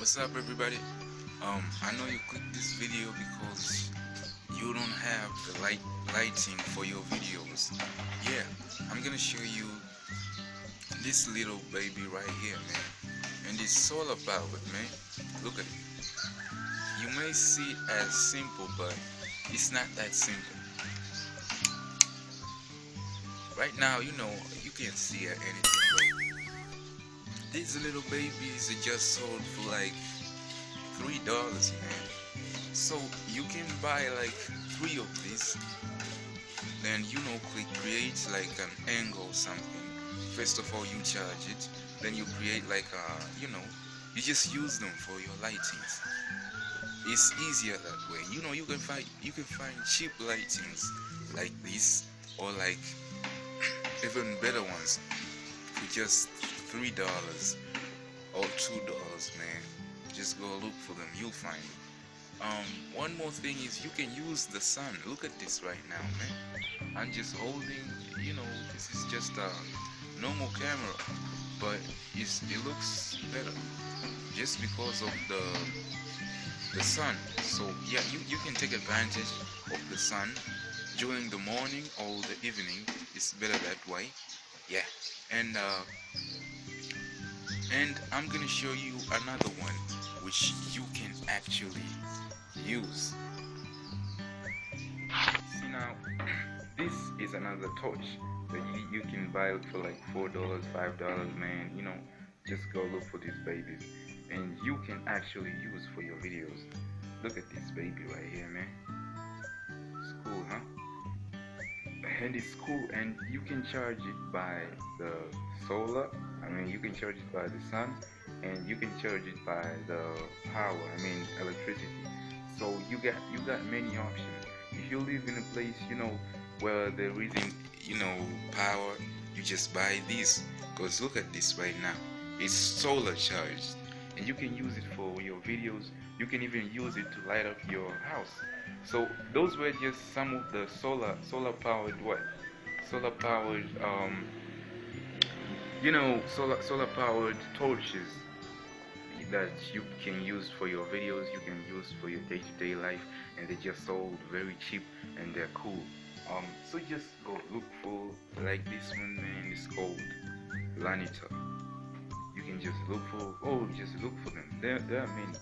What's up, everybody? I know you clicked this video because you don't have the lighting for your videos. Yeah, I'm gonna show you this little baby right here, man. And it's all about it, man. Look at it. You may see it as simple, but it's not that simple. Right now, you can't see anything, but these little babies are just sold for like $3, man. So you can buy like three of these, then click create like an angle or something. First of all, you charge it, then you create like you just use them for your lightings. It's easier that way. You can find cheap lightings like this, or like even better ones for just $3 or $2, man. Just go look for them, you'll find it. One more thing is you can use the sun. Look at this right now, man. I'm just holding, this is just a normal camera, but it looks better just because of the sun. So yeah, you can take advantage of the sun during the morning or the evening. It's better that way. Yeah, and I'm gonna show you another one which you can actually use. See now, this is another torch that you can buy it for like $4, $5, man. Just go look for these babies, and you can actually use for your videos. Look at this baby right here, man. It's cool, huh? And it's cool, and you can charge it by the solar. I mean, you can charge it by the sun, and you can charge it by the power. I mean, electricity. So you got many options. If you live in a place, where there isn't, power, you just buy this. Cause look at this right now. It's solar charged, and you can use it for your videos. You can even use it to light up your house. So those were just some of the solar powered what? Solar powered solar powered torches that you can use for your videos, you can use for your day-to-day life, and they just sold very cheap and they're cool. So just go look for like this one, man. It's called Lanita. You can just look for them. There are many.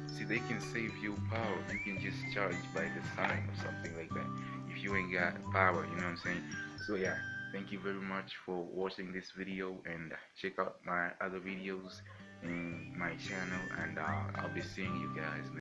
See, they can save you power. You can just charge by the sun or something like that if you ain't got power, you know what I'm saying? So yeah, thank you very much for watching this video, and check out my other videos in my channel, and I'll be seeing you guys, man.